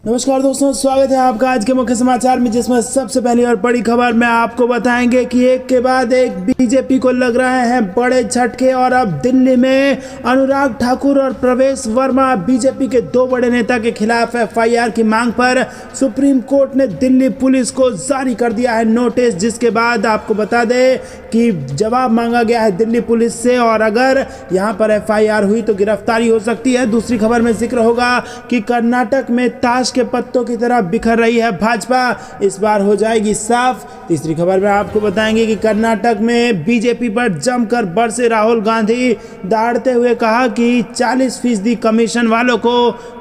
नमस्कार दोस्तों, स्वागत है आपका आज के मुख्य समाचार में, जिसमें सबसे पहली और बड़ी खबर में आपको बताएंगे कि एक के बाद एक बीजेपी को लग रहे हैं बड़े झटके। और अब दिल्ली में अनुराग ठाकुर और प्रवेश वर्मा बीजेपी के दो बड़े नेता के खिलाफ एफआईआर की मांग पर सुप्रीम कोर्ट ने दिल्ली पुलिस को जारी कर दिया है नोटिस, जिसके बाद आपको बता दें कि जवाब मांगा गया है दिल्ली पुलिस से और अगर यहाँ पर एफआईआर हुई तो गिरफ्तारी हो सकती है। दूसरी खबर में जिक्र होगा कि कर्नाटक में ताश के पत्तों की तरह बिखर रही है भाजपा, इस बार हो जाएगी साफ। तीसरी खबर में आपको बताएंगे कि कर्नाटक में बीजेपी पर जमकर बरसे राहुल गांधी, दहाड़ते हुए कहा कि 40% कमीशन वालों को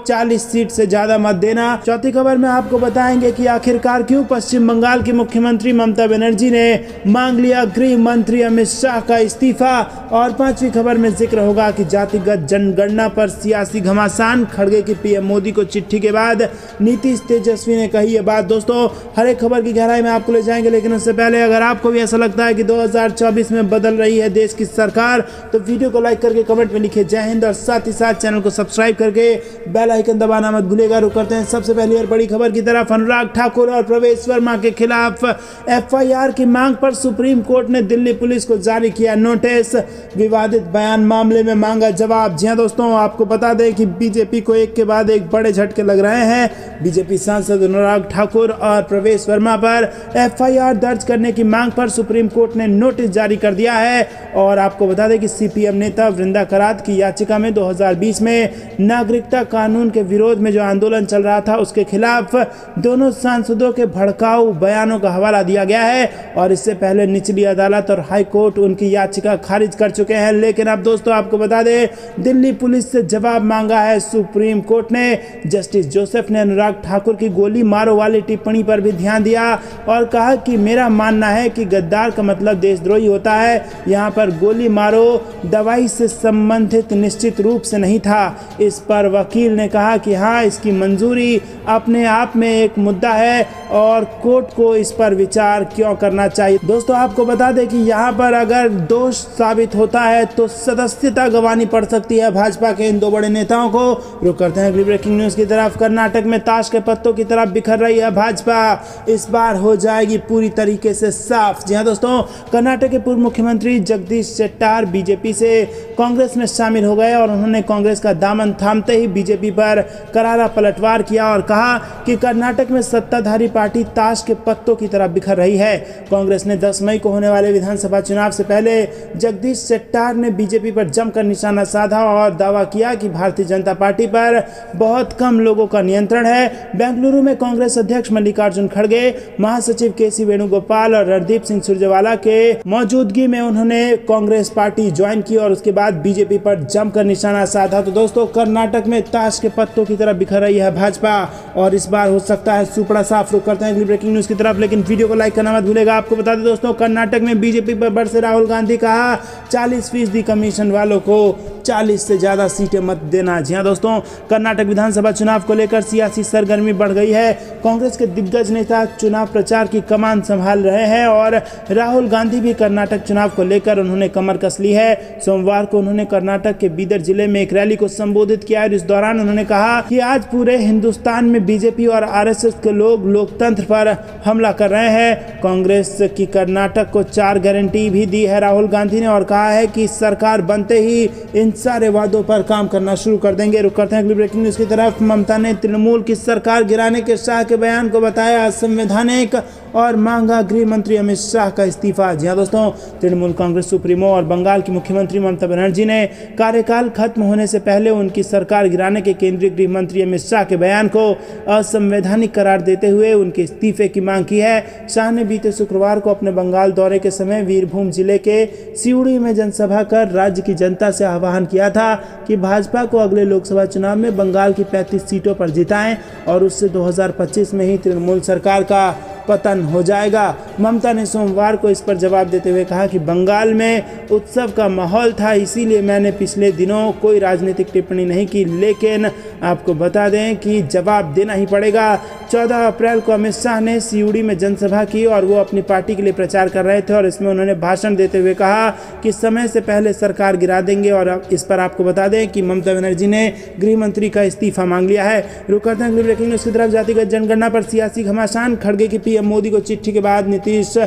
40 सीट से ज्यादा मत देना। चौथी खबर में आपको बताएंगे कि आखिरकार क्यों पश्चिम बंगाल की मुख्यमंत्री ममता बनर्जी ने मांग लिया गृह मंत्री अमित शाह का इस्तीफा। और पांचवी खबर में जिक्र होगा कि जातिगत जनगणना पर सियासी घमासान, खड़गे की पीएम मोदी को चिट्ठी के बाद नीतीश तेजस्वी ने कही ये बात। दोस्तों, हर एक खबर की गहराई में आपको ले जाएंगे, लेकिन उससे पहले अगर आपको भी ऐसा लगता है कि 2024 में बदल रही है देश की सरकार, तो वीडियो को लाइक करके कमेंट में लिखिए जय हिंद और साथ ही साथ चैनल को सब्सक्राइब करके बेल आइकन दबाना मत भूलिएगा। रुक करते हैं सबसे पहली और बड़ी खबर की तरफ। अनुराग ठाकुर और प्रवेश वर्मा के खिलाफ एफआईआर की मांग पर सुप्रीम कोर्ट ने दिल्ली पुलिस को जारी किया नोटिस, विवादित बयान मामले में मांगा जवाब। जी हां दोस्तों, आपको बता दें कि बीजेपी को एक के बाद एक बड़े झटके लग रहे हैं। बीजेपी सांसद अनुराग ठाकुर और प्रवेश वर्मा पर एफआईआर दर्ज करने की मांग पर सुप्रीम कोर्ट ने नोटिस जारी कर दिया है। और आपको बता दें कि सीपीएम नेता वृंदा करात की याचिका में 2020 में नागरिकता कानून के विरोध में जो आंदोलन चल रहा था, उसके खिलाफ दोनों सांसदों के भड़काऊ बयानों का हवाला दिया गया है। और इससे पहले निचली अदालत और हाई कोर्ट उनकी याचिका खारिज कर चुके हैं। लेकिन अब दोस्तों आपको बता दें, दिल्ली पुलिस से जवाब मांगा है सुप्रीम कोर्ट ने। जस्टिस जोसेफ ने अनुराग ठाकुर की गोली मारो वाली टिप्पणी पर भी ध्यान दिया और कहा कि मेरा मानना है कि गद्दार का मतलब देशद्रोही होता है। यहाँ पर गोली मारो दवाई से संबंधित निश्चित रूप से नहीं था। इस पर वकील ने कहा कि हाँ, इसकी मंजूरी अपने आप में एक मुद्दा है और कोर्ट को इस पर विचार क्यों करना चाहिए। दोस्तों, आपको बता दें कि यहाँ पर अगर दोष साबित होता है तो सदस्यता गंवानी पड़ सकती है भाजपा के इन दो बड़े नेताओं को। रुक करते हैं अगली ब्रेकिंग न्यूज की तरफ। कर्नाटक में ताश के पत्तों की तरफ बिखर रही है भाजपा, इस बार हो जाएगी पूरी तरीके से साफ। जी हाँ दोस्तों, कर्नाटक के पूर्व मुख्यमंत्री जगदीश शेट्टार बीजेपी से कांग्रेस में शामिल हो गए और उन्होंने कांग्रेस का दामन थामते ही बीजेपी पर करारा पलटवार किया और कहा कि कर्नाटक में सत्ताधारी पार्टी ताश के पत्तों की तरफ बिखर रही है। कांग्रेस ने 10 मई को होने वाले विधानसभा चुनाव से पहले जगदीश शेट्टार ने बीजेपी पर जमकर निशाना साधा और दावा किया कि भारतीय जनता पार्टी पर बहुत कम लोगों का नियंत्रण है। बेंगलुरु में कांग्रेस अध्यक्ष मल्लिकार्जुन खड़गे, महासचिव केसी वेणुगोपाल और रणदीप सिंह सुरजेवाला के मौजूदगी में उन्होंने कांग्रेस पार्टी ज्वाइन की और उसके बाद बीजेपी पर जमकर निशाना साधा। तो दोस्तों, कर्नाटक में ताश के पत्तों की तरफ बिखर रही है भाजपा और इस बार हो सकता है सुपड़ा साफ। रुक करते हैं अगली ब्रेकिंग न्यूज की तरफ, लेकिन वीडियो को लाइक करना मत भूलेगा। आपको बता दें दोस्तों, कर्नाटक में बीजेपी पर बरसे राहुल गांधी, कहा 40% कमीशन वालों को 40 से ज्यादा सीटें मत देना। जी हाँ दोस्तों, कर्नाटक विधानसभा चुनाव को लेकर सियासी सरगर्मी बढ़ गई है। कांग्रेस के दिग्गज नेता चुनाव प्रचार की कमान संभाल रहे हैं और राहुल गांधी भी कर्नाटक चुनाव को लेकर उन्होंने कमर कस ली है। सोमवार को उन्होंने कर्नाटक के बीदर जिले में एक रैली को संबोधित किया और इस दौरान उन्होंने कहा कि आज पूरे हिंदुस्तान में बीजेपी और आरएसएस के लोग लोकतंत्र पर हमला कर रहे हैं। कांग्रेस की कर्नाटक को 4 गारंटी भी दी है राहुल गांधी ने और कहा है कि सरकार बनते ही इन सारे वादों पर काम करना शुरू कर देंगे। रुक करते हैं अगली ब्रेकिंग न्यूज की तरफ। ममता ने तृणमूल की सरकार गिराने के शाह के बयान को बताया असंवैधानिक और मांगा गृह मंत्री अमित शाह का इस्तीफा। जी हाँ दोस्तों, तृणमूल कांग्रेस सुप्रीमो और बंगाल की मुख्यमंत्री ममता बनर्जी ने कार्यकाल खत्म होने से पहले उनकी सरकार गिराने के केंद्रीय गृह मंत्री अमित शाह के बयान को असंवैधानिक करार देते हुए उनके इस्तीफे की मांग की है। शाह ने बीते शुक्रवार को अपने बंगाल दौरे के समय वीरभूम जिले के सिउड़ी में जनसभा कर राज्य की जनता से आह्वान किया था कि भाजपा को अगले लोकसभा चुनाव में बंगाल की 35 सीटों पर जिताएं और उससे 2025 में ही तृणमूल सरकार का पतन हो जाएगा। ममता ने सोमवार को इस पर जवाब देते हुए कहा कि बंगाल में उत्सव का माहौल था, इसीलिए मैंने पिछले दिनों कोई राजनीतिक टिप्पणी नहीं की, लेकिन आपको बता दें कि जवाब देना ही पड़ेगा। 14 अप्रैल को अमित शाह ने सीऊड़ी में जनसभा की और वो अपनी पार्टी के लिए प्रचार कर रहे थे और इसमें उन्होंने भाषण देते हुए कहा कि समय से पहले सरकार गिरा देंगे। और इस पर आपको बता दें कि ममता बनर्जी ने गृह मंत्री का इस्तीफा मांग लिया है। रुक करते हैं अगली ब्रेकिंग न्यूज़ की तरफ। जातिगत जनगणना पर सियासी घमासान, खड़गे की पीएम मोदी को चिट्ठी के बाद नीतीश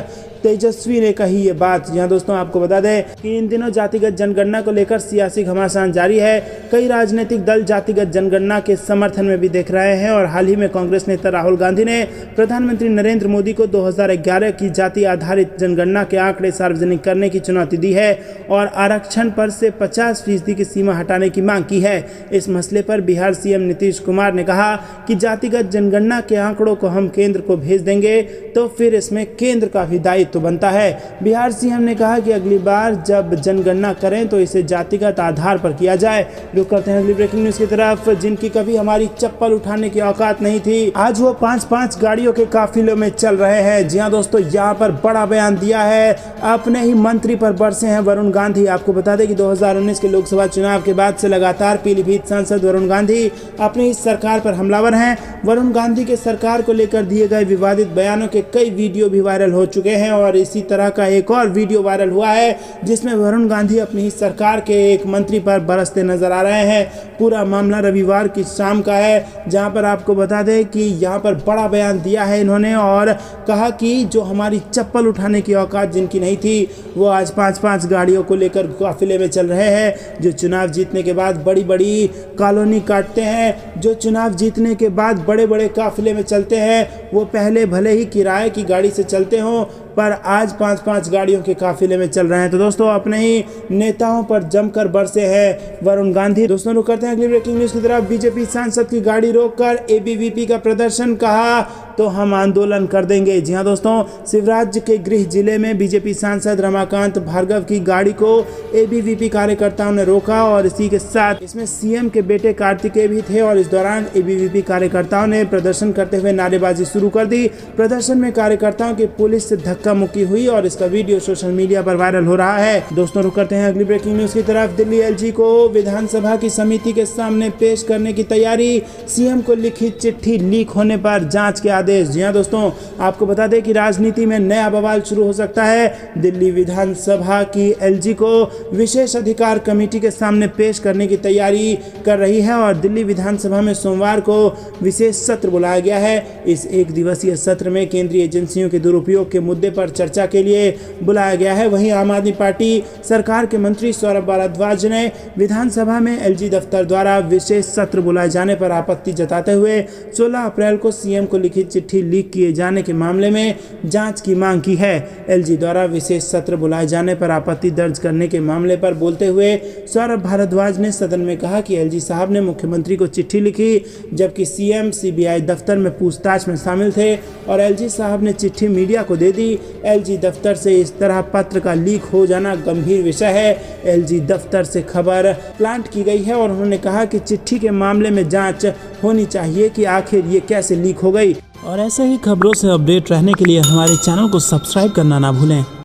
तेजस्वी ने कही ये बात। जी हाँ दोस्तों, आपको बता दें कि इन दिनों जातिगत जनगणना को लेकर सियासी घमासान जारी है। कई राजनीतिक दल जातिगत जनगणना के समर्थन में भी देख रहे हैं और हाल ही में कांग्रेस नेता राहुल गांधी ने प्रधानमंत्री नरेंद्र मोदी को 2011 की जाति आधारित जनगणना के आंकड़े सार्वजनिक करने की चुनौती दी है और आरक्षण पर से 50% की सीमा हटाने की मांग की है। इस मसले पर बिहार सीएम नीतीश कुमार ने कहा कि जातिगत जनगणना के आंकड़ों को हम केंद्र को भेज देंगे तो फिर इसमें केंद्र का भी दायित्व बनता है। बिहार सीएम ने कहा कि अगली बार जब जनगणना करें तो इसे जातिगत आधार पर किया जाए। रुक करते हैं अगली ब्रेकिंग न्यूज़ की तरफ। जिनकी कभी हमारी चप्पल उठाने की औकात नहीं थी, आज वो 5-5 गाड़ियों के काफिलों में चल रहे हैं। जी हाँ दोस्तों, यहाँ पर बड़ा बयान दिया है, अपने ही मंत्री पर बरसे हैं वरुण गांधी। आपको बता दें कि 2019 के लोकसभा चुनाव के बाद से लगातार पीलीभीत सांसद वरुण गांधी अपनी ही सरकार पर हमलावर हैं। वरुण गांधी के सरकार को लेकर दिए गए विवादित बयानों के कई वीडियो भी वायरल हो चुके हैं और इसी तरह का एक और वीडियो वायरल हुआ है जिसमें वरुण गांधी अपनी ही सरकार के एक मंत्री पर बरसते नजर आ रहे हैं। पूरा मामला रविवार की शाम का है, जहां पर आपको बता दें कि यहां पर बड़ा बयान दिया है इन्होंने और कहा कि जो हमारी चप्पल उठाने की औकात जिनकी नहीं थी वो आज 5-5 गाड़ियों को लेकर काफिले में चल रहे हैं। जो चुनाव जीतने के बाद बड़ी बड़ी कॉलोनी काटते हैं, जो चुनाव जीतने के बाद बड़े बड़े काफिले में चलते हैं, वो पहले भले ही किराए की गाड़ी से चलते हों पर आज 5-5 गाड़ियों के काफिले में चल रहे हैं। तो दोस्तों, अपने ही नेताओं पर जमकर बरसे हैं वरुण गांधी। दोस्तों, रुक करते हैं अगली ब्रेकिंग न्यूज़ की तरफ। बीजेपी सांसद की गाड़ी रोककर एबीवीपी का प्रदर्शन, कहा तो हम आंदोलन कर देंगे। जी हाँ दोस्तों, शिवराज के गृह जिले में बीजेपी सांसद रमाकांत भार्गव की गाड़ी को एबीवीपी कार्यकर्ताओं ने रोका और इसी के साथ इसमें सीएम के बेटे कार्तिकेय भी थे और इस दौरान एबीवीपी कार्यकर्ताओं ने प्रदर्शन करते हुए नारेबाजी शुरू कर दी। प्रदर्शन में कार्यकर्ताओं की पुलिस से धक्का मुक्की हुई और इसका वीडियो सोशल मीडिया पर वायरल हो रहा है। दोस्तों, रुक करते हैं अगली ब्रेकिंग न्यूज़ की तरफ। दिल्ली एलजी को विधानसभा की समिति के सामने पेश करने की तैयारी, सीएम को लिखी चिट्ठी लीक होने पर जांच के आदेश। जी हाँ दोस्तों, आपको बता दें कि राजनीति में नया बवाल शुरू हो सकता है। दिल्ली विधानसभा की एलजी को विशेष अधिकार कमेटी के सामने पेश करने की तैयारी कर रही है और दिल्ली विधानसभा में सोमवार को विशेष सत्र बुलाया गया है। इस एक दिवसीय सत्र में केंद्रीय एजेंसियों के दुरुपयोग के मुद्दे पर चर्चा के लिए बुलाया गया है। वहीं आम आदमी पार्टी सरकार के मंत्री सौरभ भारद्वाज ने विधानसभा में एलजी दफ्तर द्वारा विशेष सत्र बुलाए जाने पर आपत्ति जताते हुए 16 अप्रैल को सीएम को लिखी चिट्ठी लीक किए जाने के मामले में जांच की मांग की है। एलजी द्वारा विशेष सत्र बुलाए जाने पर आपत्ति दर्ज करने के मामले पर बोलते हुए सौरभ भारद्वाज ने सदन में कहा कि एलजी साहब ने मुख्यमंत्री को चिट्ठी लिखी जबकि सीएम सीबीआई दफ्तर में पूछताछ में शामिल थे और एलजी साहब ने चिट्ठी मीडिया को दे दी। एलजी दफ्तर से इस तरह पत्र का लीक हो जाना गंभीर विषय है। एलजी दफ्तर से खबर प्लांट की गई है और उन्होंने कहा कि चिट्ठी के मामले में जांच होनी चाहिए कि आखिर ये कैसे लीक हो गई। और ऐसे ही खबरों से अपडेट रहने के लिए हमारे चैनल को सब्सक्राइब करना ना भूलें।